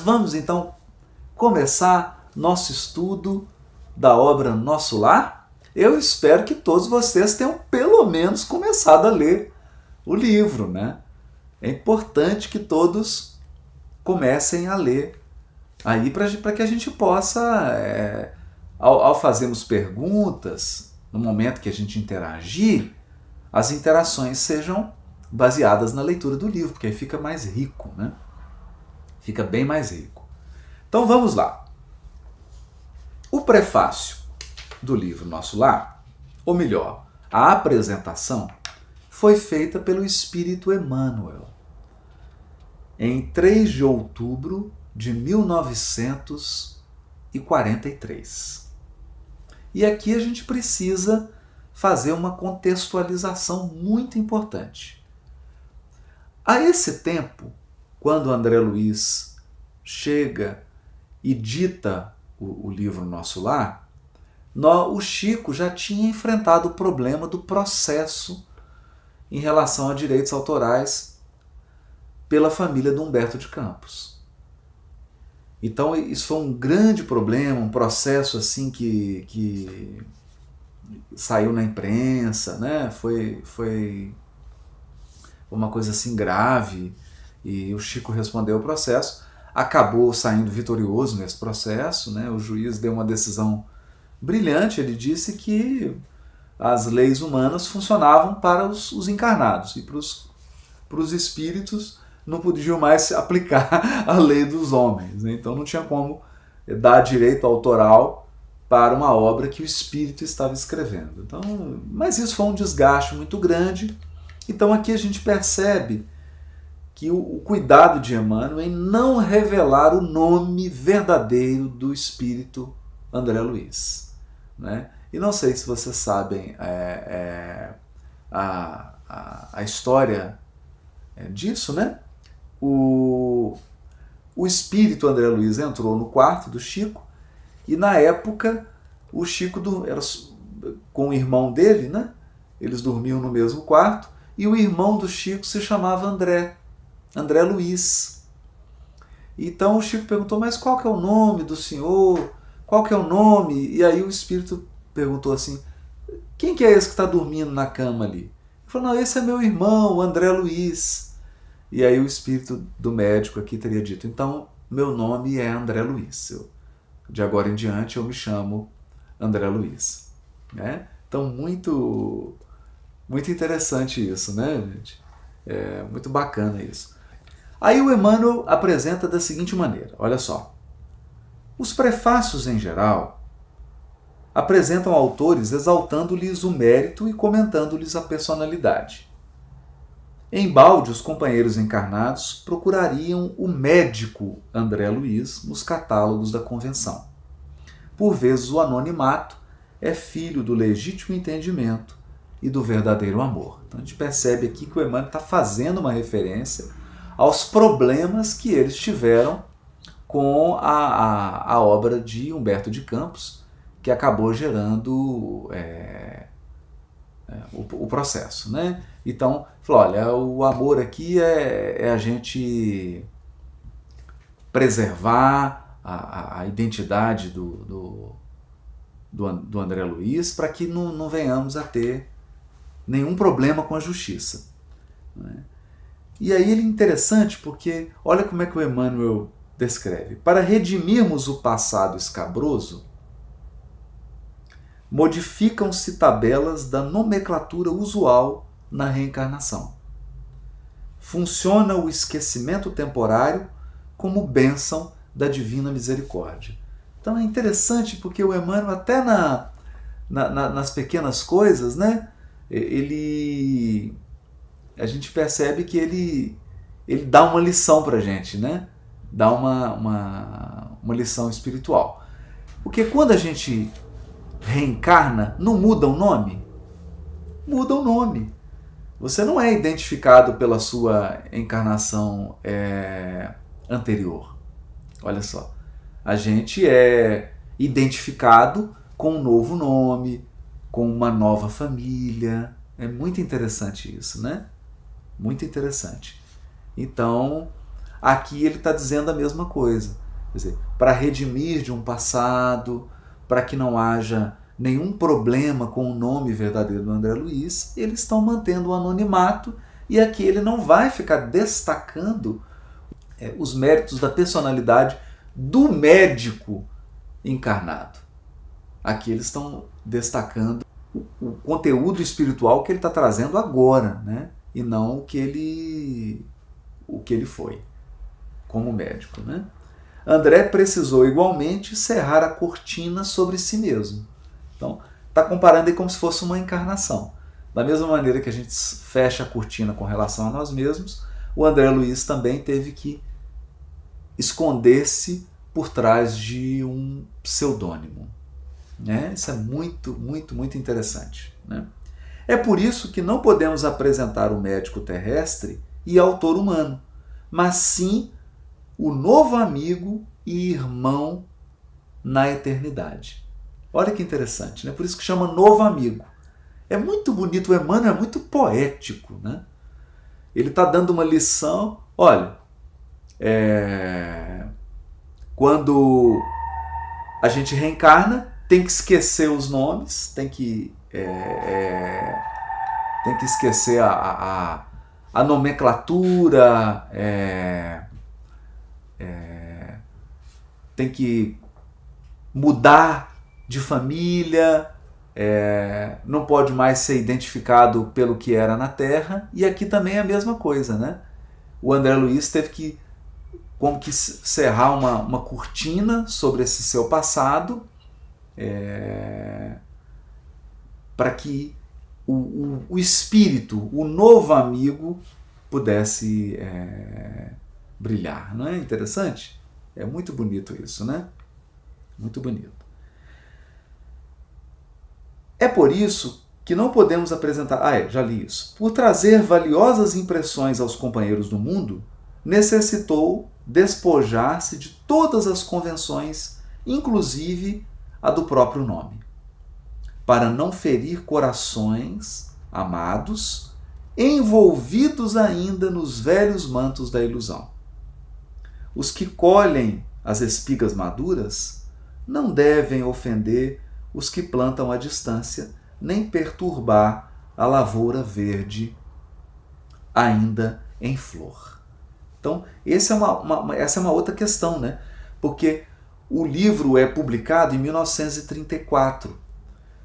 Vamos então começar nosso estudo da obra Nosso Lar? Eu espero que todos vocês tenham pelo menos começado a ler o livro, né? É importante que todos comecem a ler aí para que a gente possa, ao fazermos perguntas, no momento que a gente interagir, as interações sejam baseadas na leitura do livro, porque aí fica mais rico, né? Fica bem mais rico. Então vamos lá. O prefácio do livro Nosso Lar, ou melhor, a apresentação, foi feita pelo Espírito Emmanuel em 3 de outubro de 1943. E aqui a gente precisa fazer uma contextualização muito importante. A esse tempo, quando André Luiz chega e dita o livro Nosso Lar, o Chico já tinha enfrentado o problema do processo em relação a direitos autorais pela família do Humberto de Campos. Então isso foi um grande problema, um processo assim que saiu na imprensa, né? Foi uma coisa assim grave, e o Chico respondeu ao processo, acabou saindo vitorioso nesse processo, né? O juiz deu uma decisão brilhante, ele disse que as leis humanas funcionavam para os encarnados e para os espíritos não podiam mais aplicar a lei dos homens, né? Então não tinha como dar direito autoral para uma obra que o espírito estava escrevendo. Então, mas isso foi um desgaste muito grande. Então aqui a gente percebe que o cuidado de Emmanuel em não revelar o nome verdadeiro do espírito André Luiz, né? E não sei se vocês sabem a história disso, né? O espírito André Luiz entrou no quarto do Chico e na época o Chico era com o irmão dele, né? Eles dormiam no mesmo quarto e o irmão do Chico se chamava André Luiz. Então o Chico perguntou, mas qual que é o nome do senhor? Qual que é o nome? E aí o espírito perguntou assim, quem que é esse que está dormindo na cama ali? Ele falou, não, esse é meu irmão, André Luiz. E aí o espírito do médico aqui teria dito, então meu nome é André Luiz. De agora em diante eu me chamo André Luiz. Né? Então muito interessante isso, né, gente? É muito bacana isso. Aí o Emmanuel apresenta da seguinte maneira, olha só. Os prefácios em geral apresentam autores exaltando-lhes o mérito e comentando-lhes a personalidade. Embalde, os companheiros encarnados procurariam o médico André Luiz nos catálogos da Convenção. Por vezes o anonimato é filho do legítimo entendimento e do verdadeiro amor. Então a gente percebe aqui que o Emmanuel está fazendo uma referência aos problemas que eles tiveram com a obra de Humberto de Campos, que acabou gerando o processo, né? Então, falou, olha, o amor aqui é a gente preservar a identidade do André Luiz para que não venhamos a ter nenhum problema com a justiça. Né? E aí ele é interessante porque olha como é que o Emmanuel descreve. Para redimirmos o passado escabroso, modificam-se tabelas da nomenclatura usual na reencarnação. Funciona o esquecimento temporário como bênção da divina misericórdia. Então é interessante porque o Emmanuel, até nas pequenas coisas, né, a gente percebe que ele dá uma lição para a gente, né? Dá uma lição espiritual. Porque quando a gente reencarna, não muda o nome? Muda o nome. Você não é identificado pela sua encarnação anterior. Olha só. A gente é identificado com um novo nome, com uma nova família. É muito interessante isso, né? Muito interessante. Então, aqui ele está dizendo a mesma coisa. Quer dizer, para redimir de um passado, para que não haja nenhum problema com o nome verdadeiro do André Luiz, eles estão mantendo o anonimato, e aqui ele não vai ficar destacando os méritos da personalidade do médico encarnado. Aqui eles estão destacando o conteúdo espiritual que ele está trazendo agora, né? E não o que ele foi como médico, né? André precisou igualmente cerrar a cortina sobre si mesmo. Então, está comparando aí como se fosse uma encarnação. Da mesma maneira que a gente fecha a cortina com relação a nós mesmos, o André Luiz também teve que esconder-se por trás de um pseudônimo. Né? Isso é muito, muito, muito interessante. Né? É por isso que não podemos apresentar o médico terrestre e autor humano, mas sim o novo amigo e irmão na eternidade. Olha que interessante, né? Por isso que chama novo amigo. É muito bonito, o Emmanuel é muito poético. Né? Ele está dando uma lição, olha, quando a gente reencarna, tem que esquecer os nomes, tem que esquecer a nomenclatura, tem que mudar de família, não pode mais ser identificado pelo que era na Terra, e aqui também é a mesma coisa, né? O André Luiz teve que como que cerrar uma cortina sobre esse seu passado, para que o espírito, o novo amigo, pudesse brilhar. Não é interessante? É muito bonito isso, né? Muito bonito. É por isso que não podemos apresentar... já li isso. Por trazer valiosas impressões aos companheiros do mundo, necessitou despojar-se de todas as convenções, inclusive a do próprio nome, para não ferir corações amados, envolvidos ainda nos velhos mantos da ilusão. Os que colhem as espigas maduras não devem ofender os que plantam à distância, nem perturbar a lavoura verde ainda em flor. Então, essa é uma outra questão, né? Porque o livro é publicado em 1934,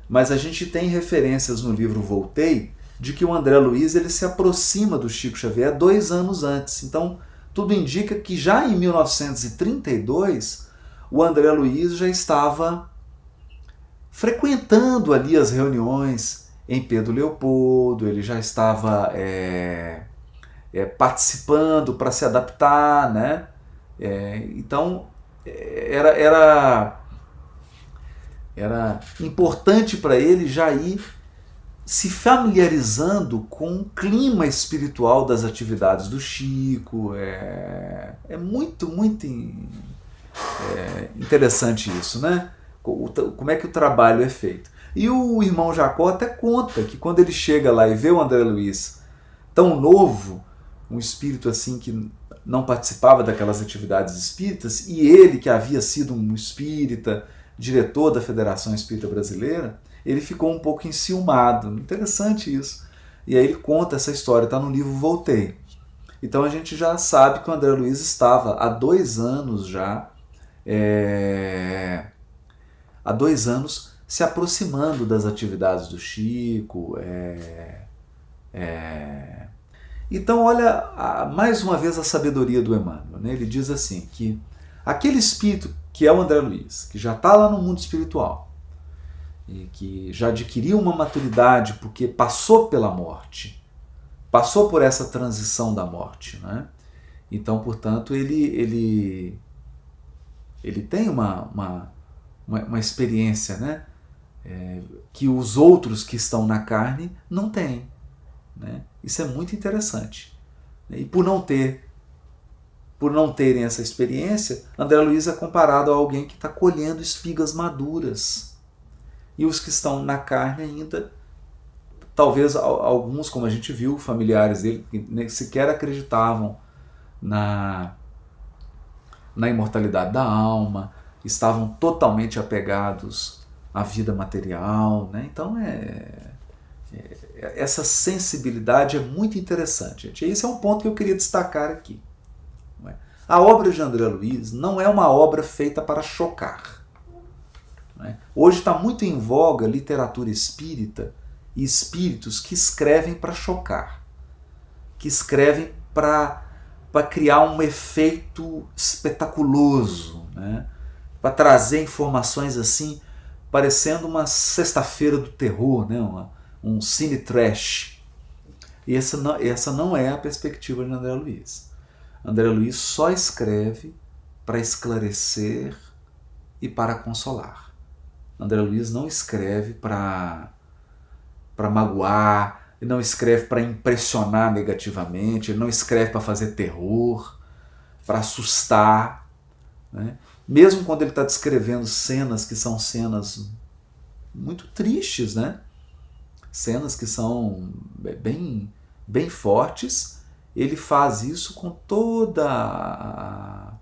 mas a gente tem referências no livro Voltei de que o André Luiz ele se aproxima do Chico Xavier 2 anos antes. Então, tudo indica que já em 1932 o André Luiz já estava frequentando ali as reuniões em Pedro Leopoldo, ele já estava participando para se adaptar, né? Então era importante para ele já ir se familiarizando com o clima espiritual das atividades do Chico. É muito, muito interessante isso, né? Como é que o trabalho é feito. E o irmão Jacó até conta que quando ele chega lá e vê o André Luiz tão novo, um espírito assim que não participava daquelas atividades espíritas, e ele que havia sido um espírita, diretor da Federação Espírita Brasileira, ele ficou um pouco enciumado. Interessante isso. E aí ele conta essa história, está no livro Voltei. Então a gente já sabe que o André Luiz estava há 2 anos já, há 2 anos se aproximando das atividades do Chico. Então olha mais uma vez a sabedoria do Emmanuel, né? Ele diz assim que aquele espírito que é o André Luiz, que já está lá no mundo espiritual e que já adquiriu uma maturidade porque passou pela morte, passou por essa transição da morte, né? Então, portanto, ele tem uma experiência, né? Que os outros que estão na carne não têm, né? Isso é muito interessante. E por não terem essa experiência, André Luiz é comparado a alguém que está colhendo espigas maduras. E os que estão na carne ainda, talvez alguns, como a gente viu, familiares dele, que nem sequer acreditavam na na imortalidade da alma, estavam totalmente apegados à vida material, né? Então essa sensibilidade é muito interessante, gente. Esse é um ponto que eu queria destacar aqui. A obra de André Luiz não é uma obra feita para chocar. Hoje está muito em voga literatura espírita e espíritos que escrevem para chocar, que escrevem para criar um efeito espetaculoso, né? Para trazer informações assim, parecendo uma sexta-feira do terror, né? Um cine trash. E essa não é a perspectiva de André Luiz. André Luiz só escreve para esclarecer e para consolar. André Luiz não escreve para magoar, ele não escreve para impressionar negativamente, ele não escreve para fazer terror, para assustar, né? Mesmo quando ele está descrevendo cenas que são cenas muito tristes, né? Cenas que são bem fortes, ele faz isso com toda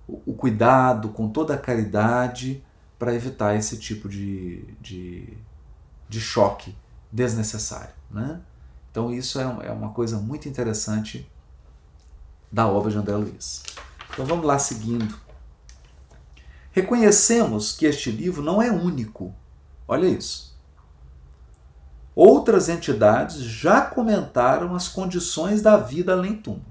o cuidado, com toda a caridade, para evitar esse tipo de choque desnecessário, né? Então isso é uma coisa muito interessante da obra de André Luiz. Então vamos lá seguindo. Reconhecemos que este livro não é único. Olha isso. Outras entidades já comentaram as condições da vida além-túmulo.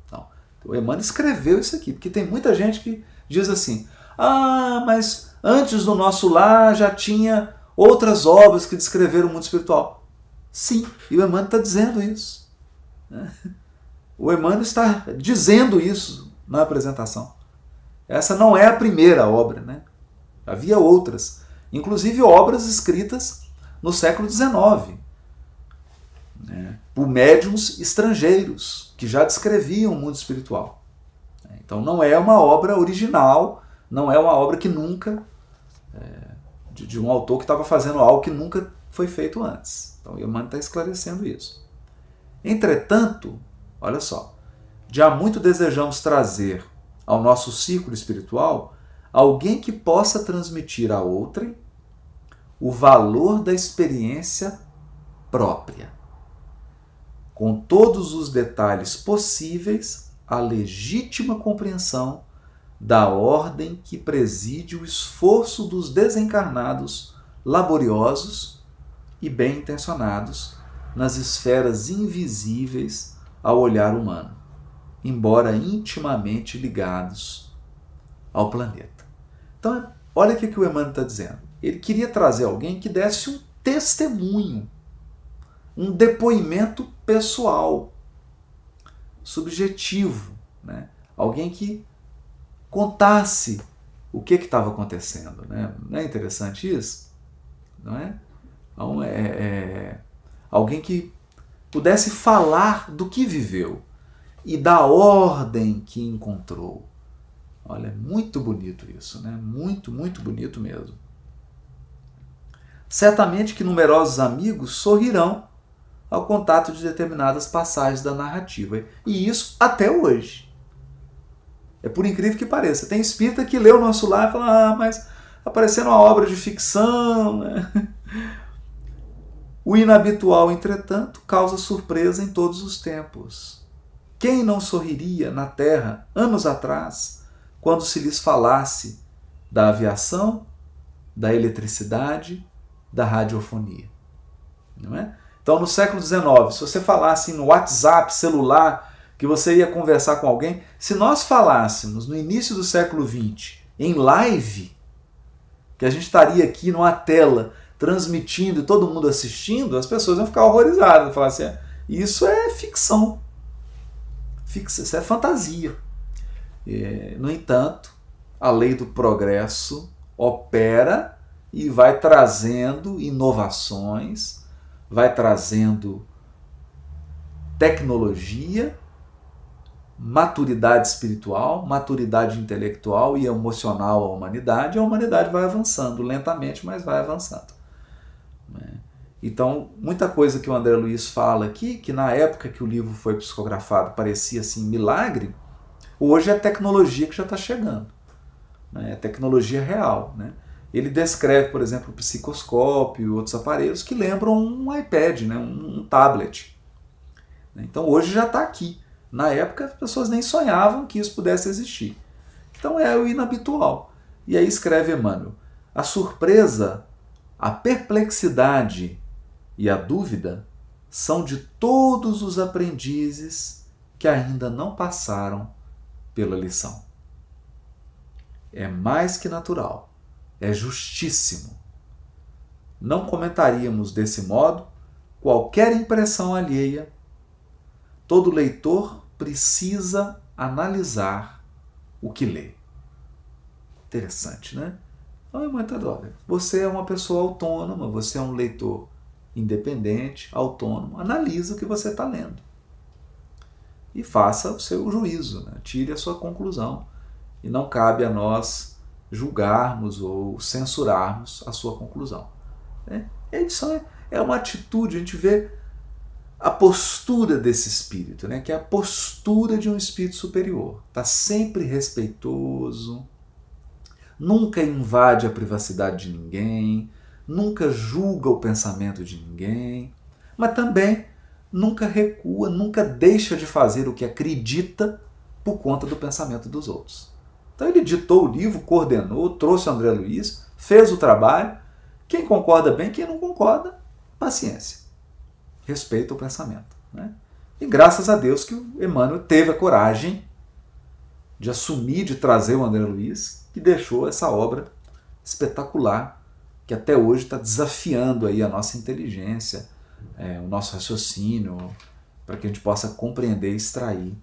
Então, o Emmanuel escreveu isso aqui, porque tem muita gente que diz assim: ah, mas antes do nosso lar já tinha outras obras que descreveram o mundo espiritual. Sim, e o Emmanuel está dizendo isso. O Emmanuel está dizendo isso na apresentação. Essa não é a primeira obra, né? Havia outras, inclusive obras escritas no século XIX, né, por médiuns estrangeiros que já descreviam o mundo espiritual. Então não é uma obra original, não é uma obra que nunca, de um autor que estava fazendo algo que nunca foi feito antes. Então o Emmanuel está esclarecendo isso. Entretanto, olha só, já muito desejamos trazer ao nosso círculo espiritual alguém que possa transmitir a outrem o valor da experiência própria, com todos os detalhes possíveis, a legítima compreensão da ordem que preside o esforço dos desencarnados laboriosos e bem-intencionados nas esferas invisíveis ao olhar humano, embora intimamente ligados ao planeta. Então, olha o que o Emmanuel está dizendo. Ele queria trazer alguém que desse um testemunho, um depoimento pessoal, subjetivo, né? Alguém que contasse o que estava acontecendo, né? Não é interessante isso? Não é? Então, alguém que pudesse falar do que viveu e da ordem que encontrou. Olha, é muito bonito isso, né? Muito, muito bonito mesmo. Certamente que numerosos amigos sorrirão ao contato de determinadas passagens da narrativa. E isso até hoje. É por incrível que pareça. Tem espírita que lê o nosso lar e fala: ah, mas aparecendo uma obra de ficção, né? O inabitual, entretanto, causa surpresa em todos os tempos. Quem não sorriria na Terra, anos atrás, quando se lhes falasse da aviação, da eletricidade, da radiofonia? Não é? Então, no século XIX, se você falasse no WhatsApp, celular, que você ia conversar com alguém, se nós falássemos no início do século XX, em live, que a gente estaria aqui numa tela, transmitindo e todo mundo assistindo, as pessoas iam ficar horrorizadas, falar assim: isso é ficção, isso é fantasia. No entanto, a lei do progresso opera e vai trazendo inovações, vai trazendo tecnologia, maturidade espiritual, maturidade intelectual e emocional à humanidade, e a humanidade vai avançando, lentamente, mas vai avançando. Então, muita coisa que o André Luiz fala aqui, que na época que o livro foi psicografado parecia assim milagre, Hoje é a tecnologia que já está chegando, né? É tecnologia real, né? Ele descreve, por exemplo, o psicoscópio e outros aparelhos que lembram um iPad, né? um tablet. Então hoje já está aqui. Na época as pessoas nem sonhavam que isso pudesse existir. Então é o inabitual. E aí escreve Emmanuel: a surpresa, a perplexidade e a dúvida são de todos os aprendizes que ainda não passaram pela lição. É mais que natural, é justíssimo. Não comentaríamos desse modo qualquer impressão alheia. Todo leitor precisa analisar o que lê. Interessante, né? Então é muito olha, você é uma pessoa autônoma, você é um leitor independente, autônomo, analisa o que você está lendo. E faça o seu juízo, né? Tire a sua conclusão. E não cabe a nós julgarmos ou censurarmos a sua conclusão. Isso é uma atitude, a gente vê a postura desse espírito, né? Que é a postura de um espírito superior. Está sempre respeitoso, nunca invade a privacidade de ninguém, nunca julga o pensamento de ninguém, mas também nunca recua, nunca deixa de fazer o que acredita por conta do pensamento dos outros. Então ele ditou o livro, coordenou, trouxe o André Luiz, fez o trabalho. Quem concorda bem, quem não concorda, paciência. Respeita o pensamento, né? E graças a Deus que o Emmanuel teve a coragem de assumir, de trazer o André Luiz, que deixou essa obra espetacular, que até hoje está desafiando aí a nossa inteligência, o nosso raciocínio, para que a gente possa compreender e extrair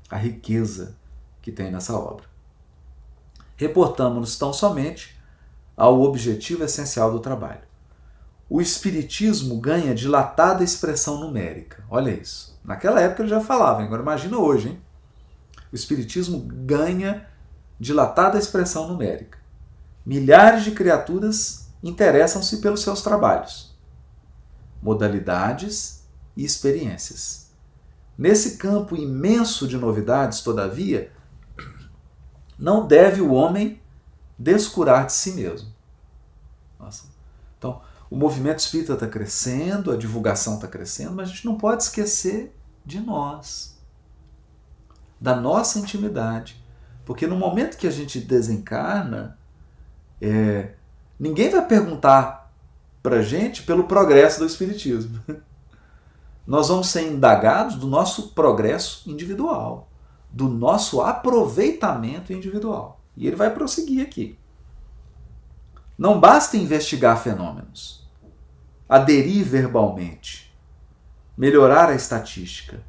a riqueza que tem nessa obra. Reportamos-nos tão somente ao objetivo essencial do trabalho. O Espiritismo ganha dilatada expressão numérica. Olha isso. Naquela época ele já falava, agora imagina hoje, hein? O Espiritismo ganha dilatada expressão numérica. Milhares de criaturas interessam-se pelos seus trabalhos, modalidades e experiências. Nesse campo imenso de novidades, todavia, não deve o homem descurar de si mesmo. Nossa. Então, o movimento espírita está crescendo, a divulgação está crescendo, mas a gente não pode esquecer de nós, da nossa intimidade. Porque no momento que a gente desencarna, ninguém vai perguntar para a gente pelo progresso do Espiritismo. Nós vamos ser indagados do nosso progresso individual, do nosso aproveitamento individual. E ele vai prosseguir aqui. Não basta investigar fenômenos, aderir verbalmente, melhorar a estatística,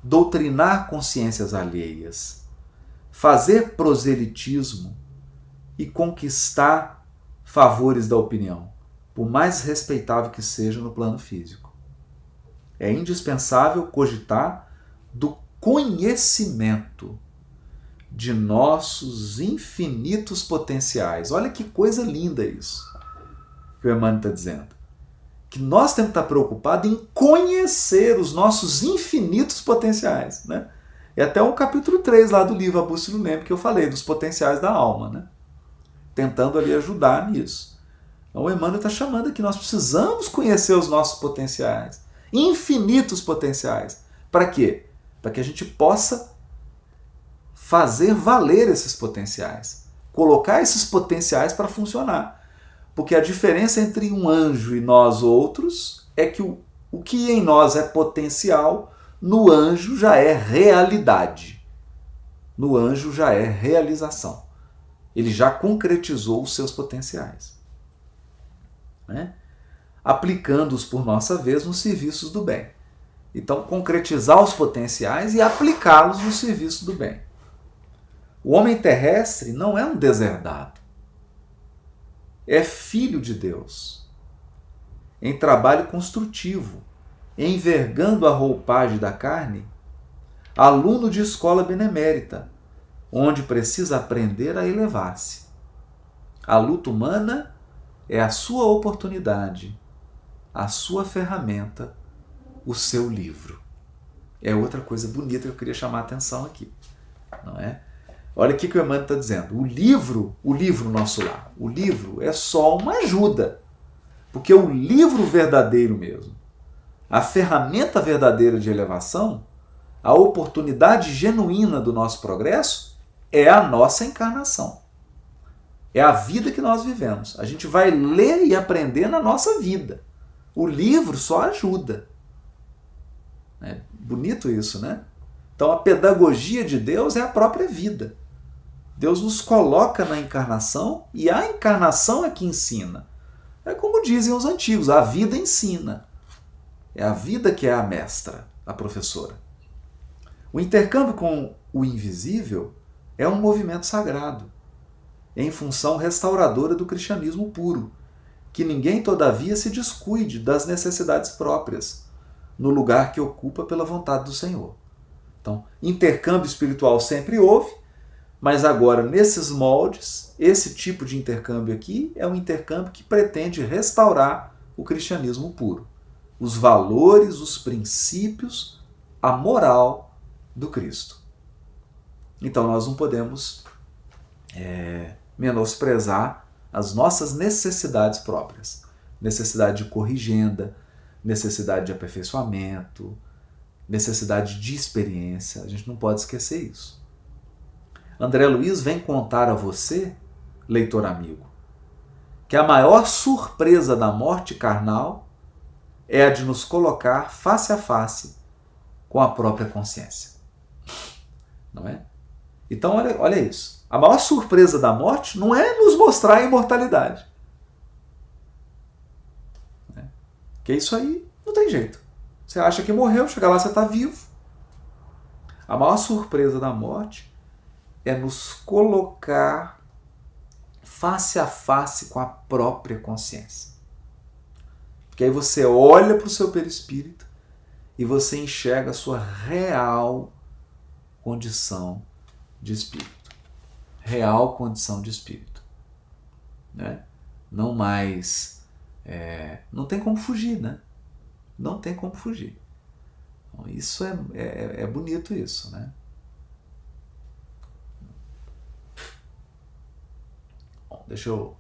doutrinar consciências alheias, fazer proselitismo e conquistar favores da opinião, por mais respeitável que seja no plano físico. É indispensável cogitar do conhecimento de nossos infinitos potenciais. Olha que coisa linda isso que o Emmanuel está dizendo. Que nós temos que estar preocupados em conhecer os nossos infinitos potenciais, né? É até o capítulo 3 lá do livro A Bússola do Lempo que eu falei, dos potenciais da alma, né? Tentando ali ajudar nisso. Então o Emmanuel está chamando aqui, nós precisamos conhecer os nossos potenciais, infinitos potenciais. Para quê? Para que a gente possa fazer valer esses potenciais, colocar esses potenciais para funcionar. Porque a diferença entre um anjo e nós outros é que o que em nós é potencial, no anjo já é realidade. No anjo já é realização. Ele já concretizou os seus potenciais, né? Aplicando-os por nossa vez nos serviços do bem. Então, concretizar os potenciais e aplicá-los no serviço do bem. O homem terrestre não é um deserdado. É filho de Deus, em trabalho construtivo, envergando a roupagem da carne, aluno de escola benemérita, onde precisa aprender a elevar-se. A luta humana é a sua oportunidade, a sua ferramenta, o seu livro. É outra coisa bonita que eu queria chamar a atenção aqui. não é? Olha o que o Emmanuel está dizendo. O livro nosso lar, o livro é só uma ajuda. Porque o livro verdadeiro mesmo, a ferramenta verdadeira de elevação, a oportunidade genuína do nosso progresso é a nossa encarnação. É a vida que nós vivemos. A gente vai ler e aprender na nossa vida. O livro só ajuda. É bonito isso, né? Então a pedagogia de Deus é a própria vida. Deus nos coloca na encarnação e a encarnação é que ensina. É como dizem os antigos, a vida ensina. É a vida que é a mestra, a professora. O intercâmbio com o invisível é um movimento sagrado, em função restauradora do cristianismo puro, que ninguém, todavia, se descuide das necessidades próprias, no lugar que ocupa pela vontade do Senhor. Então, intercâmbio espiritual sempre houve, mas agora, nesses moldes, esse tipo de intercâmbio aqui é um intercâmbio que pretende restaurar o cristianismo puro, os valores, os princípios, a moral do Cristo. Então, nós não podemos menosprezar as nossas necessidades próprias. Necessidade de corrigenda, necessidade de aperfeiçoamento, necessidade de experiência. A gente não pode esquecer isso. André Luiz vem contar a você, leitor amigo, que a maior surpresa da morte carnal é a de nos colocar face a face com a própria consciência. Não é? Então, olha isso. A maior surpresa da morte não é nos mostrar a imortalidade. Porque isso aí não tem jeito. Você acha que morreu, chega lá, você está vivo. A maior surpresa da morte é nos colocar face a face com a própria consciência. Porque aí você olha para o seu perispírito e você enxerga a sua real condição de espírito. Real condição de espírito. Né? Não mais... não tem como fugir, né? Não tem como fugir. Então, isso é bonito isso, né? Bom, deixa eu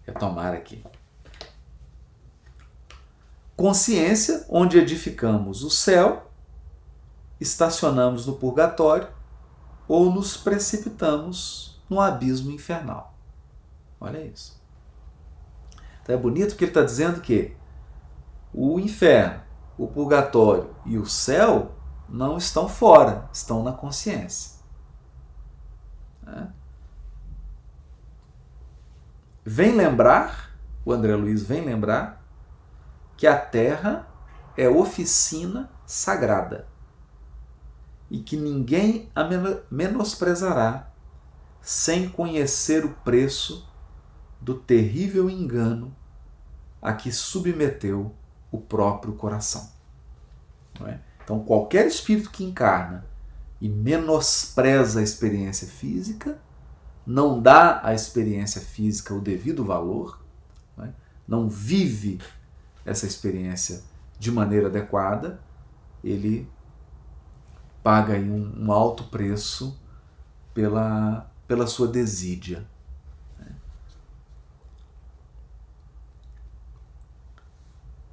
retomar aqui. Consciência, onde edificamos o céu, estacionamos no purgatório ou nos precipitamos no abismo infernal. Olha isso. Então é bonito porque ele está dizendo que o inferno, o purgatório e o céu não estão fora, estão na consciência. Vem lembrar, o André Luiz vem lembrar, que a Terra é oficina sagrada e que ninguém a menosprezará sem conhecer o preço do terrível engano a que submeteu o próprio coração. Não é? Então, qualquer espírito que encarna e menospreza a experiência física, não dá à experiência física o devido valor, não vive essa experiência de maneira adequada, ele paga aí um alto preço pela sua desídia.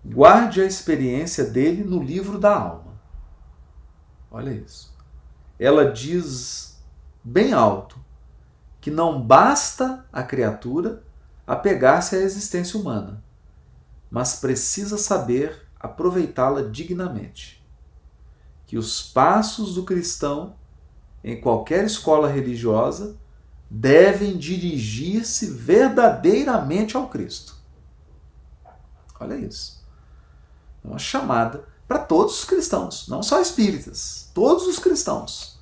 Guarde a experiência dele no livro da alma. Olha isso. Ela diz bem alto que não basta a criatura apegar-se à existência humana, mas precisa saber aproveitá-la dignamente. Que os passos do cristão em qualquer escola religiosa devem dirigir-se verdadeiramente ao Cristo. Olha isso. É uma chamada para todos os cristãos, não só espíritas, todos os cristãos.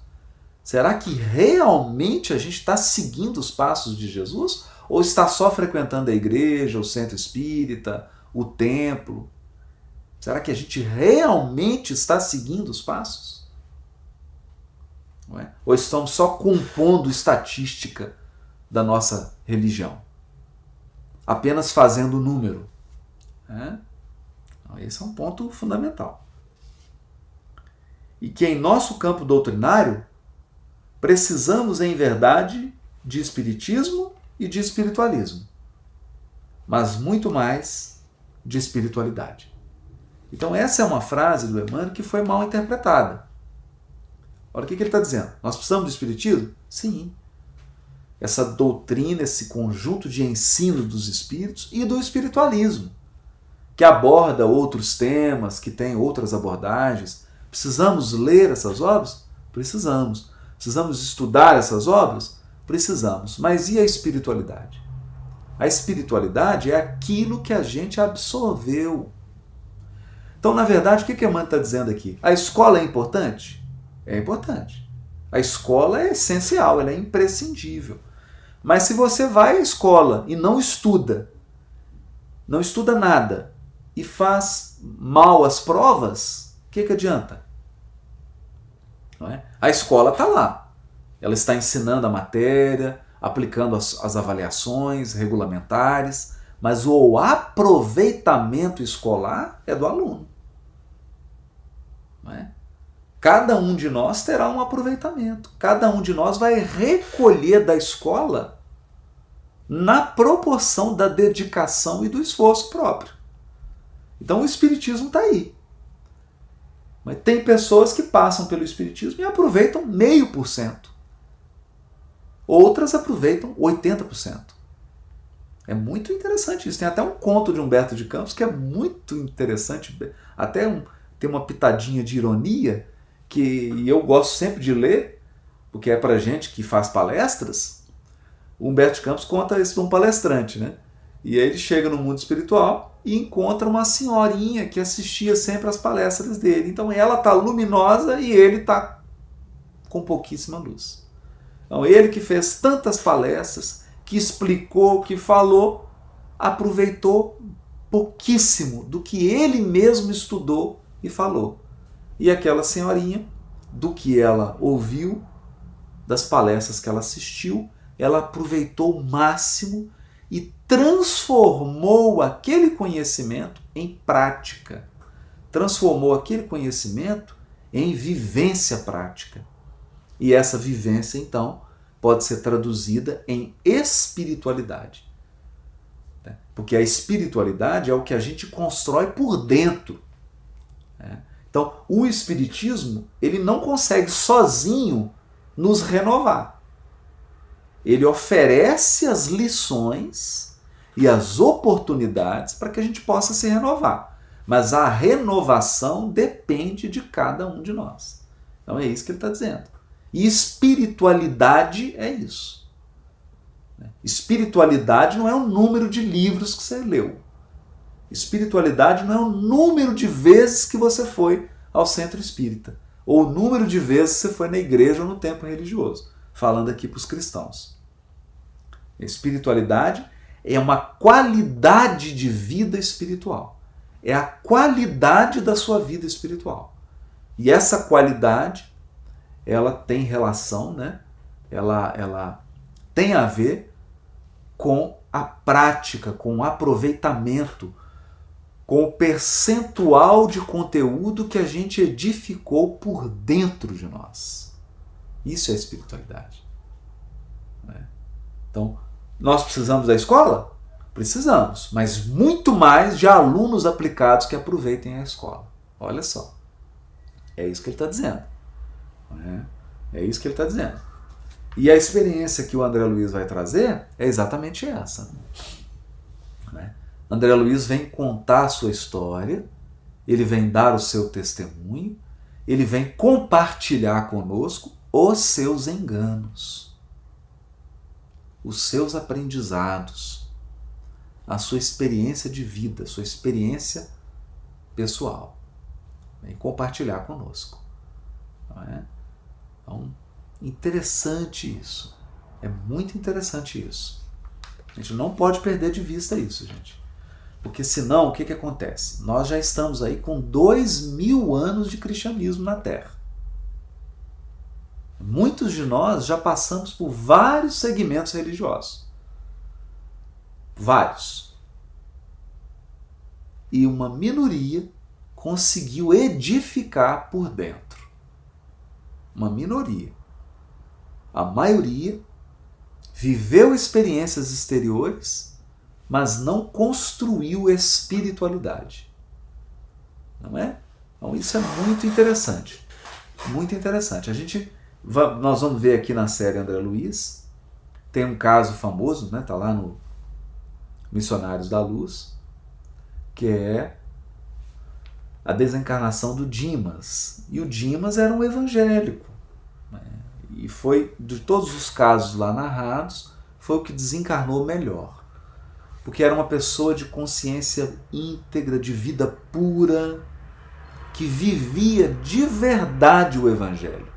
Será que realmente a gente está seguindo os passos de Jesus? Ou está só frequentando a igreja, o centro espírita, o templo? Será que a gente realmente está seguindo os passos? Não é? Ou estamos só compondo estatística da nossa religião? Apenas fazendo número? Esse é um ponto fundamental. E que em nosso campo doutrinário precisamos, em verdade, de espiritismo e de espiritualismo, mas muito mais de espiritualidade. Então essa é uma frase do Emmanuel que foi mal interpretada. Olha o que ele está dizendo. Nós precisamos do espiritismo? Sim. Essa doutrina, esse conjunto de ensino dos espíritos e do espiritualismo, que aborda outros temas, que tem outras abordagens. Precisamos ler essas obras? Precisamos. Precisamos estudar essas obras? Precisamos. Mas e a espiritualidade? A espiritualidade é aquilo que a gente absorveu. Então, na verdade, o que Emmanuel está dizendo aqui? A escola é importante? É importante. A escola é essencial, ela é imprescindível. Mas se você vai à escola e não estuda nada, e faz mal as provas, o que adianta? Não é? A escola está lá. Ela está ensinando a matéria, aplicando as avaliações regulamentares, mas o aproveitamento escolar é do aluno. Não é? Cada um de nós terá um aproveitamento. Cada um de nós vai recolher da escola na proporção da dedicação e do esforço próprio. Então o espiritismo está aí. Mas tem pessoas que passam pelo espiritismo e aproveitam 0,5%. Outras aproveitam 80%. É muito interessante isso. Tem até um conto de Humberto de Campos que é muito interessante. Tem uma pitadinha de ironia que eu gosto sempre de ler, porque é para gente que faz palestras. O Humberto de Campos conta isso de um palestrante, né? E aí ele chega no mundo espiritual e encontra uma senhorinha que assistia sempre às palestras dele. Então ela está luminosa e ele está com pouquíssima luz. Então ele que fez tantas palestras, que explicou, que falou, aproveitou pouquíssimo do que ele mesmo estudou e falou. E aquela senhorinha, do que ela ouviu, das palestras que ela assistiu, ela aproveitou o máximo e transformou aquele conhecimento em prática. Transformou aquele conhecimento em vivência prática. E essa vivência, então, pode ser traduzida em espiritualidade. Porque a espiritualidade é o que a gente constrói por dentro. Então, o espiritismo, ele não consegue sozinho nos renovar. Ele oferece as lições e as oportunidades para que a gente possa se renovar. Mas a renovação depende de cada um de nós. Então é isso que ele está dizendo. E espiritualidade é isso. Espiritualidade não é o número de livros que você leu. Espiritualidade não é o número de vezes que você foi ao centro espírita, ou o número de vezes que você foi na igreja ou no templo religioso, falando aqui para os cristãos. Espiritualidade é uma qualidade de vida espiritual. É a qualidade da sua vida espiritual. E essa qualidade, ela tem relação, né? Ela tem a ver com a prática, com o aproveitamento, com o percentual de conteúdo que a gente edificou por dentro de nós. Isso é espiritualidade. Então, nós precisamos da escola? Precisamos, mas muito mais de alunos aplicados que aproveitem a escola. Olha só. É isso que ele está dizendo. É isso que ele está dizendo. E a experiência que o André Luiz vai trazer é exatamente essa. André Luiz vem contar a sua história, ele vem dar o seu testemunho, ele vem compartilhar conosco os seus enganos, os seus aprendizados, a sua experiência de vida, a sua experiência pessoal. Vem compartilhar conosco. Não é? Então, interessante isso. É muito interessante isso. A gente não pode perder de vista isso, gente. Porque senão, o que acontece? Nós já estamos aí com 2000 anos de cristianismo na Terra. Muitos de nós já passamos por vários segmentos religiosos. Vários. E uma minoria conseguiu edificar por dentro. Uma minoria. A maioria viveu experiências exteriores, mas não construiu espiritualidade. Não é? Então isso é muito interessante. Muito interessante. Nós vamos ver aqui na série André Luiz, tem um caso famoso, né? Tá lá no Missionários da Luz, que é a desencarnação do Dimas. E o Dimas era um evangélico. Né? E foi, de todos os casos lá narrados, foi o que desencarnou melhor. Porque era uma pessoa de consciência íntegra, de vida pura, que vivia de verdade o Evangelho.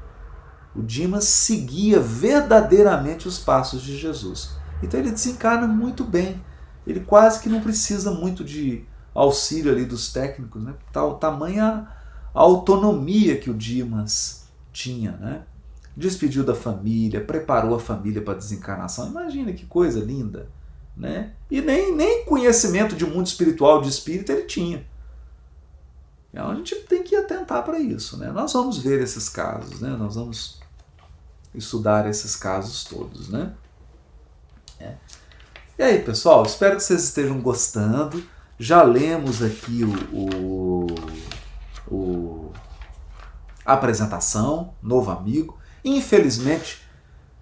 O Dimas seguia verdadeiramente os passos de Jesus. Então ele desencarna muito bem. Ele quase que não precisa muito de auxílio ali dos técnicos, né? Tal tamanha a autonomia que o Dimas tinha, né? Despediu da família, preparou a família para a desencarnação. Imagina que coisa linda, né? E nem conhecimento de mundo espiritual, de espírito, ele tinha. Então a gente tem que atentar para isso, né? Nós vamos ver esses casos, né? Nós vamos estudar esses casos todos, né? E aí, pessoal, espero que vocês estejam gostando. Já lemos aqui a apresentação, novo amigo. Infelizmente,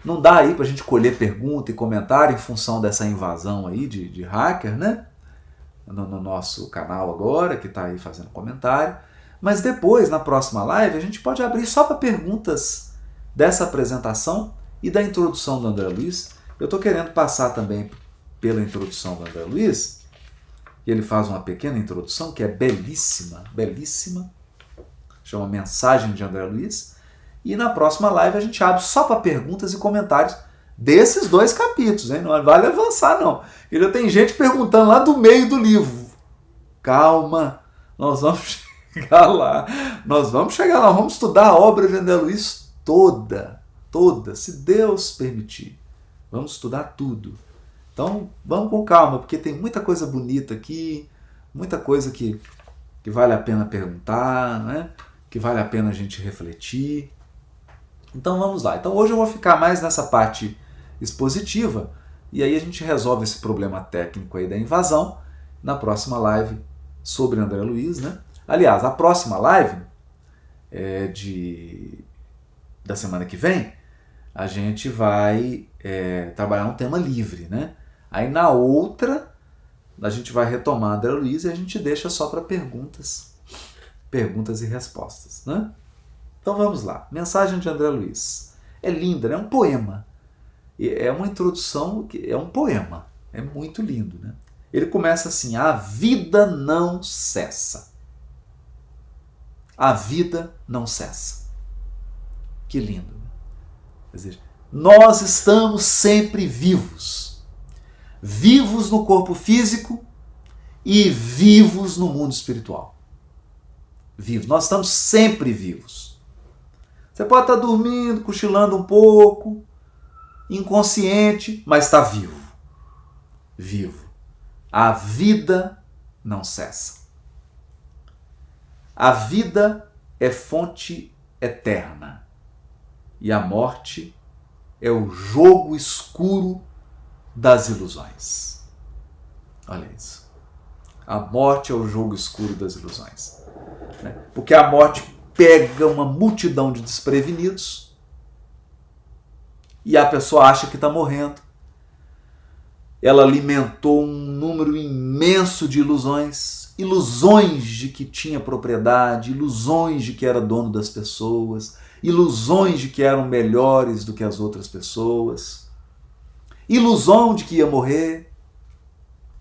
não dá aí para a gente colher pergunta e comentário em função dessa invasão aí de hacker, né? No nosso canal agora, que está aí fazendo comentário. Mas depois, na próxima live, a gente pode abrir só para perguntas dessa apresentação e da introdução do André Luiz. Eu estou querendo passar também pela introdução do André Luiz. Ele faz uma pequena introdução que é belíssima, belíssima. Chama Mensagem de André Luiz. E na próxima live a gente abre só para perguntas e comentários desses 2 capítulos, hein? Não vale avançar, não. E já tem gente perguntando lá do meio do livro. Calma, nós vamos chegar lá. Nós vamos chegar lá, vamos estudar a obra de André Luiz toda, se Deus permitir. Vamos estudar tudo. Então, vamos com calma, porque tem muita coisa bonita aqui, muita coisa que vale a pena perguntar, né? Que vale a pena a gente refletir. Então, vamos lá. Então, hoje eu vou ficar mais nessa parte expositiva, e aí a gente resolve esse problema técnico aí da invasão na próxima live sobre André Luiz, né? Aliás, a próxima live da semana que vem, a gente vai trabalhar um tema livre, né? Aí na outra, a gente vai retomar André Luiz e a gente deixa só para perguntas e respostas, né? Então vamos lá. Mensagem de André Luiz. É linda, né? É um poema. É uma introdução, é um poema. É muito lindo, né? Ele começa assim: a vida não cessa. A vida não cessa. Que lindo. Né? Quer dizer, nós estamos sempre vivos. Vivos no corpo físico e vivos no mundo espiritual. Vivos. Nós estamos sempre vivos. Você pode estar dormindo, cochilando um pouco, inconsciente, mas está vivo. Vivo. A vida não cessa. A vida é fonte eterna. E a morte é o jogo escuro das ilusões. Olha isso. A morte é o jogo escuro das ilusões. Né? Porque a morte pega uma multidão de desprevenidos e a pessoa acha que está morrendo. Ela alimentou um número imenso de ilusões, ilusões de que tinha propriedade, ilusões de que era dono das pessoas, ilusões de que eram melhores do que as outras pessoas, ilusão de que ia morrer,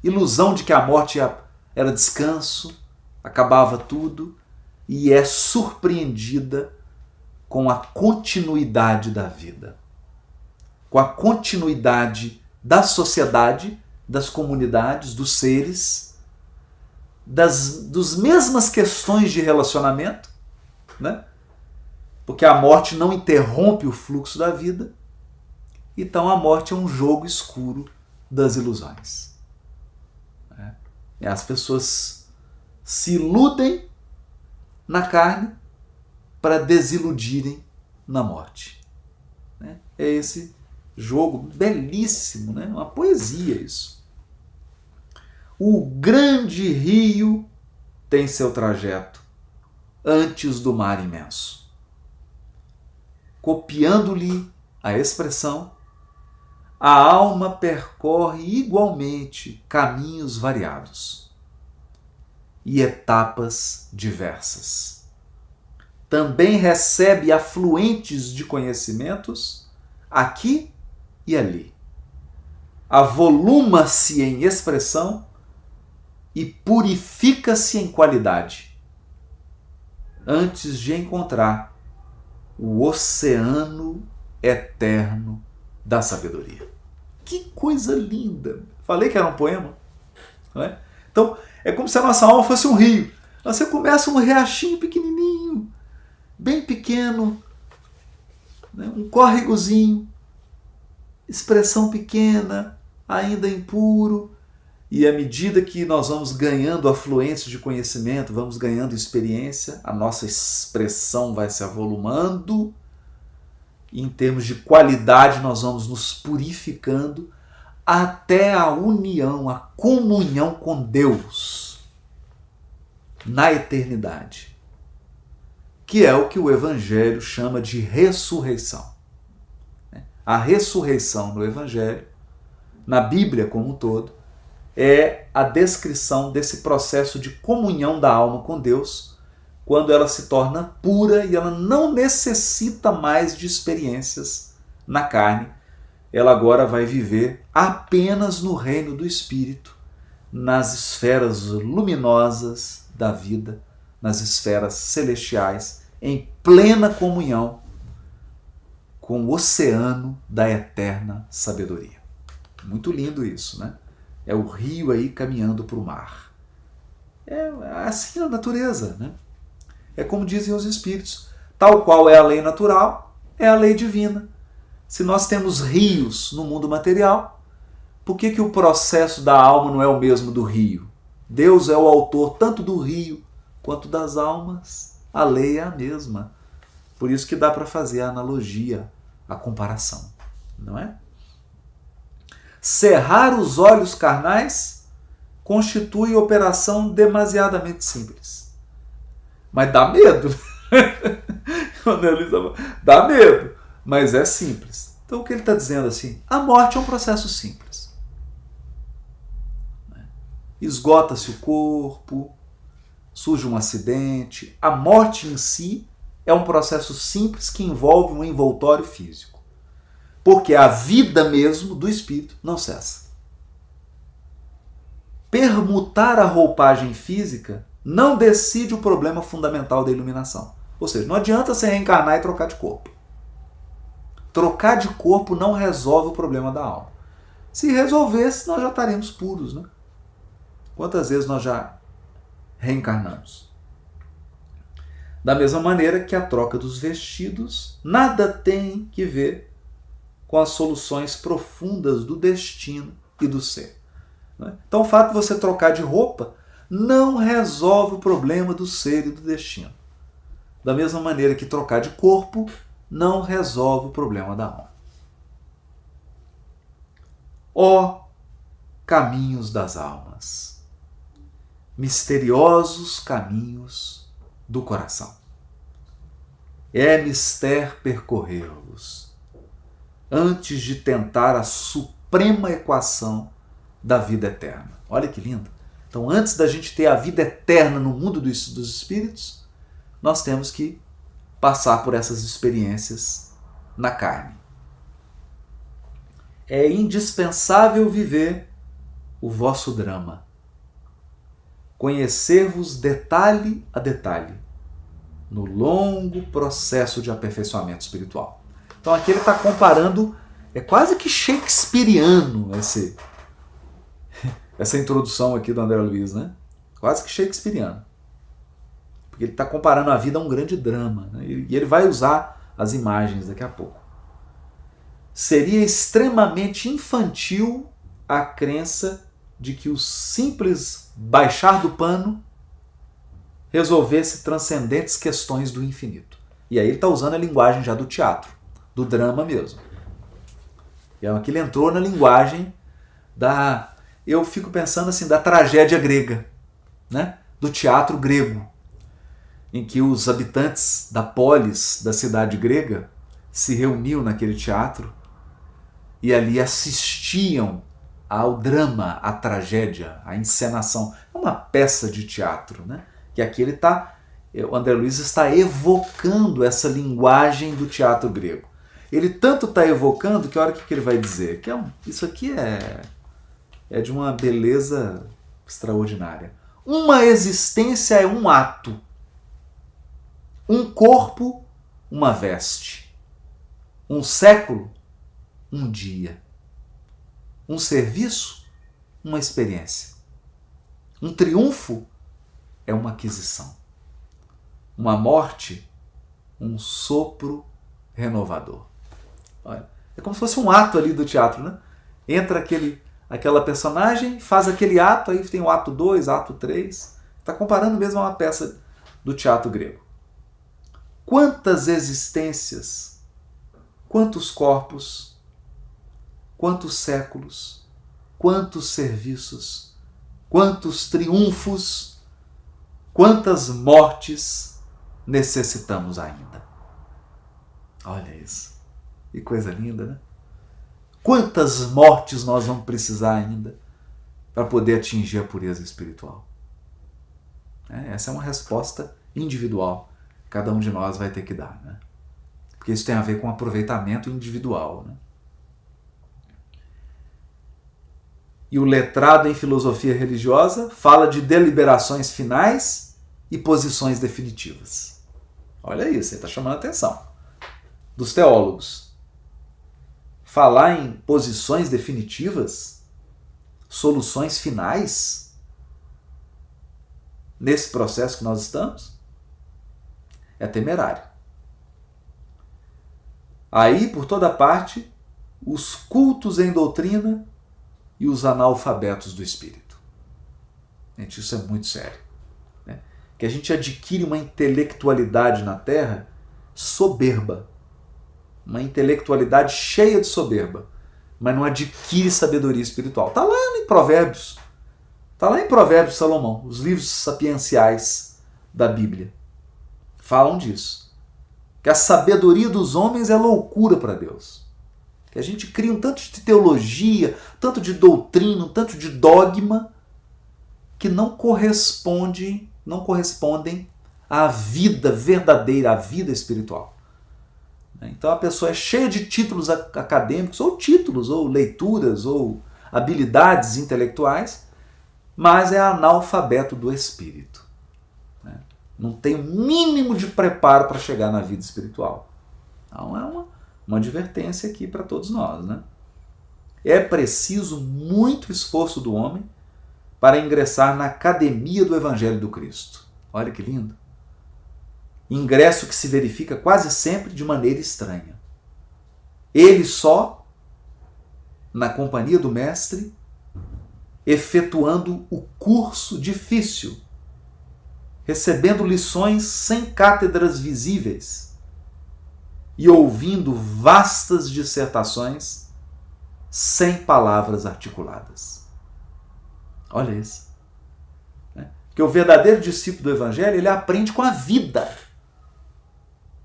ilusão de que a morte era descanso, acabava tudo, e é surpreendida com a continuidade da vida, com a continuidade da sociedade, das comunidades, dos seres, das mesmas questões de relacionamento, né? Porque a morte não interrompe o fluxo da vida, então a morte é um jogo escuro das ilusões. E as pessoas se iludem na carne para desiludirem na morte. é esse jogo belíssimo, né? Uma poesia isso. O grande rio tem seu trajeto antes do mar imenso. Copiando-lhe a expressão, a alma percorre igualmente caminhos variados e etapas diversas. Também recebe afluentes de conhecimentos aqui e ali. Avoluma-se em expressão e purifica-se em qualidade, antes de encontrar o oceano eterno da sabedoria. Que coisa linda! Falei que era um poema, não é? Então, é como se a nossa alma fosse um rio. Você começa um riachinho pequenininho, bem pequeno, né? Um córregozinho, expressão pequena, ainda impuro, e à medida que nós vamos ganhando afluentes de conhecimento, vamos ganhando experiência, a nossa expressão vai se avolumando, e em termos de qualidade nós vamos nos purificando até a união, a comunhão com Deus na eternidade, que é o que o Evangelho chama de ressurreição. A ressurreição no Evangelho, na Bíblia como um todo, é a descrição desse processo de comunhão da alma com Deus, quando ela se torna pura e ela não necessita mais de experiências na carne. Ela agora vai viver apenas no reino do Espírito, nas esferas luminosas da vida, nas esferas celestiais, em plena comunhão com o oceano da eterna sabedoria. Muito lindo isso, né? É o rio aí caminhando para o mar. É assim a natureza, né? É como dizem os Espíritos, tal qual é a lei natural, é a lei divina. Se nós temos rios no mundo material, por que o processo da alma não é o mesmo do rio? Deus é o autor tanto do rio quanto das almas. A lei é a mesma. Por isso que dá para fazer a analogia, a comparação, não é? Cerrar os olhos carnais constitui operação demasiadamente simples. Mas dá medo. Dá medo, mas é simples. Então o que ele está dizendo assim? A morte é um processo simples. Esgota-se o corpo, surge um acidente. A morte em si é um processo simples que envolve um envoltório físico. Porque a vida mesmo do espírito não cessa. Permutar a roupagem física não decide o problema fundamental da iluminação. Ou seja, não adianta você reencarnar e trocar de corpo. Trocar de corpo não resolve o problema da alma. Se resolvesse, nós já estaríamos puros, né? Quantas vezes nós já reencarnamos? Da mesma maneira que a troca dos vestidos nada tem que ver com as soluções profundas do destino e do ser. Então o fato de você trocar de roupa não resolve o problema do ser e do destino. Da mesma maneira que trocar de corpo não resolve o problema da alma. Ó caminhos das almas, misteriosos caminhos do coração. É mister percorrê-los antes de tentar a suprema equação da vida eterna. Olha que lindo. Então, antes da gente ter a vida eterna no mundo dos espíritos, nós temos que passar por essas experiências na carne. É indispensável viver o vosso drama. Conhecer-vos detalhe a detalhe no longo processo de aperfeiçoamento espiritual. Então aqui ele está comparando, é quase que shakespeariano essa introdução aqui do André Luiz, né? Quase que shakespeariano. Porque ele está comparando a vida a um grande drama, né? E ele vai usar as imagens daqui a pouco. Seria extremamente infantil a crença de que o simples baixar do pano resolvesse transcendentes questões do infinito. E aí ele está usando a linguagem já do teatro, do drama mesmo. Aquilo entrou na linguagem da... Eu fico pensando assim, da tragédia grega, né? Do teatro grego, em que os habitantes da polis, da cidade grega, se reuniam naquele teatro e ali assistiam ao drama, à tragédia, à encenação. É uma peça de teatro, né? Que aqui o André Luiz está evocando essa linguagem do teatro grego. Ele tanto está evocando que a hora que ele vai dizer que isso aqui é de uma beleza extraordinária. Uma existência é um ato, um corpo, uma veste, um século, um dia, um serviço, uma experiência, um triunfo é uma aquisição, uma morte, um sopro renovador. Olha, é como se fosse um ato ali do teatro, né? Entra aquela personagem, faz aquele ato, aí tem o ato 2, ato 3. Está comparando mesmo a uma peça do teatro grego. Quantas existências, quantos corpos, quantos séculos, quantos serviços, quantos triunfos, quantas mortes necessitamos ainda. Olha isso. Que coisa linda, né? Quantas mortes nós vamos precisar ainda para poder atingir a pureza espiritual? Essa é uma resposta individual. Cada um de nós vai ter que dar, né? Porque isso tem a ver com aproveitamento individual, né? E o letrado em filosofia religiosa fala de deliberações finais e posições definitivas. Olha isso, ele está chamando a atenção dos teólogos. Falar em posições definitivas, soluções finais, nesse processo que nós estamos, é temerário. Aí, por toda parte, os cultos em doutrina e os analfabetos do espírito. Gente, isso é muito sério. Né? Que a gente adquire uma intelectualidade na Terra soberba. Uma intelectualidade cheia de soberba, mas não adquire sabedoria espiritual. Está lá em Provérbios. Está lá em Provérbios de Salomão, os livros sapienciais da Bíblia. Falam disso. Que a sabedoria dos homens é loucura para Deus. Que a gente cria um tanto de teologia, tanto de doutrina, um tanto de dogma, que não correspondem à vida verdadeira, à vida espiritual. Então a pessoa é cheia de títulos acadêmicos, ou leituras, ou habilidades intelectuais, mas é analfabeto do espírito. Não tem o mínimo de preparo para chegar na vida espiritual. Então é uma advertência aqui para todos nós. Né? É preciso muito esforço do homem para ingressar na academia do Evangelho do Cristo. Olha que lindo! Ingresso que se verifica quase sempre de maneira estranha. Ele só, na companhia do Mestre, efetuando o curso difícil, recebendo lições sem cátedras visíveis e ouvindo vastas dissertações sem palavras articuladas. Olha isso. Porque o verdadeiro discípulo do Evangelho, ele aprende com a vida.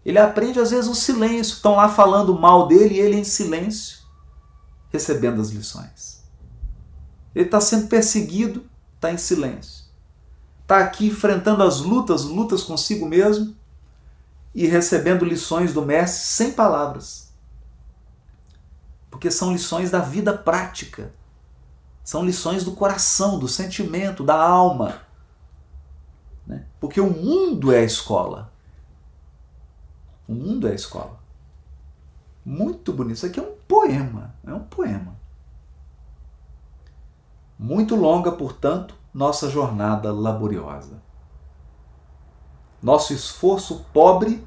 Ele aprende, às vezes, o silêncio. Estão lá falando mal dele e ele em silêncio, recebendo as lições. Ele está sendo perseguido, está em silêncio. Está aqui enfrentando as lutas consigo mesmo e recebendo lições do Mestre sem palavras. Porque são lições da vida prática. São lições do coração, do sentimento, da alma. Porque o mundo é a escola. O mundo é a escola. Muito bonito. Isso aqui é um poema. É um poema. Muito longa, portanto, nossa jornada laboriosa. Nosso esforço pobre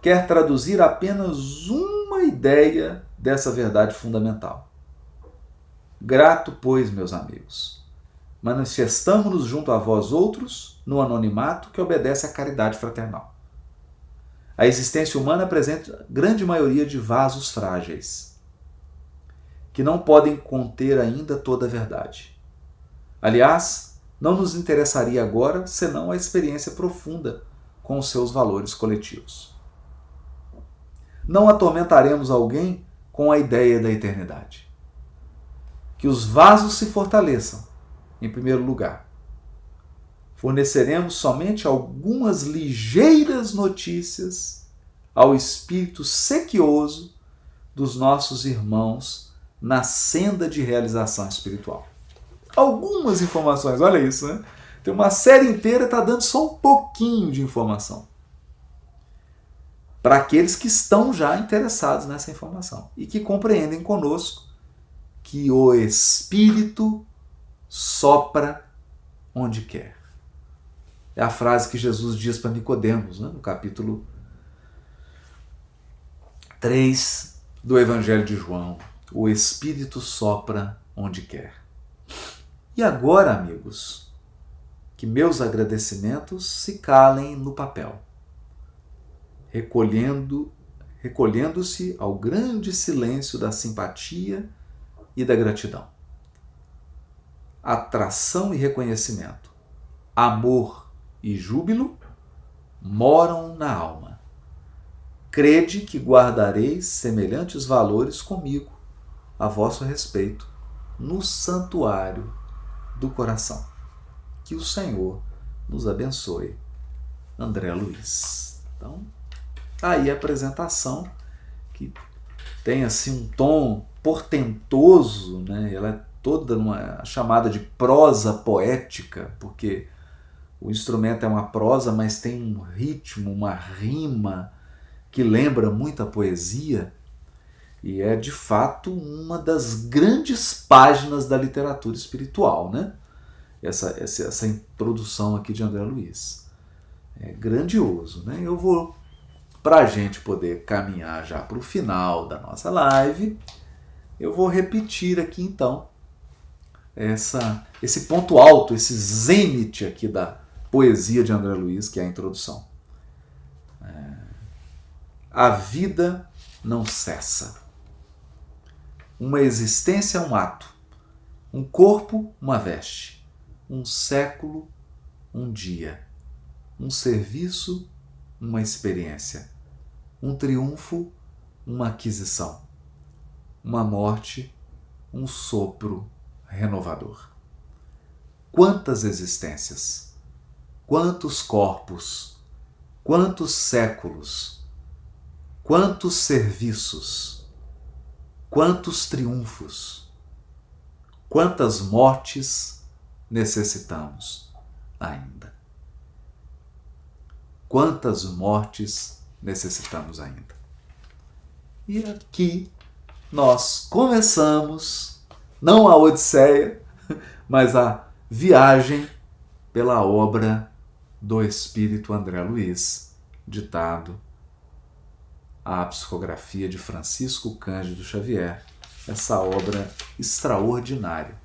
quer traduzir apenas uma ideia dessa verdade fundamental. Grato, pois, meus amigos, manifestamo-nos junto a vós outros no anonimato que obedece à caridade fraternal. A existência humana apresenta grande maioria de vasos frágeis. que não podem conter ainda toda a verdade. Aliás, não nos interessaria agora senão a experiência profunda com os seus valores coletivos. Não atormentaremos alguém com a ideia da eternidade. Que os vasos se fortaleçam, em primeiro lugar. Forneceremos somente algumas ligeiras notícias ao espírito sequioso dos nossos irmãos na senda de realização espiritual. Algumas informações, olha isso, né? Tem uma série inteira, está dando só um pouquinho de informação. Para aqueles que estão já interessados nessa informação e que compreendem conosco que o Espírito sopra onde quer. É a frase que Jesus diz para Nicodemos, né? No capítulo 3 do Evangelho de João. O Espírito sopra onde quer. E agora, amigos, que meus agradecimentos se calem no papel, recolhendo-se ao grande silêncio da simpatia e da gratidão. Atração e reconhecimento, amor e júbilo moram na alma. Crede que guardareis semelhantes valores comigo, a vosso respeito, no santuário do coração. Que o Senhor nos abençoe. André Luiz. Então, aí a apresentação, que tem assim um tom portentoso, né? Ela é toda numa chamada de prosa poética, porque o instrumento é uma prosa, mas tem um ritmo, uma rima que lembra muito a poesia, e é de fato uma das grandes páginas da literatura espiritual, né? Essa introdução aqui de André Luiz. É grandioso, né? Eu vou, para a gente poder caminhar já para o final da nossa live, eu vou repetir aqui então esse ponto alto, esse zênite aqui da poesia de André Luiz, que é a introdução. A vida não cessa. Uma existência é um ato, um corpo, uma veste, um século, um dia, um serviço, uma experiência, um triunfo, uma aquisição, uma morte, um sopro renovador. Quantas existências, quantos corpos, quantos séculos, quantos serviços, quantos triunfos, quantas mortes necessitamos ainda. Quantas mortes necessitamos ainda. E aqui nós começamos, não a Odisseia, mas a viagem pela obra do Espírito André Luiz, ditado à psicografia de Francisco Cândido Xavier, essa obra extraordinária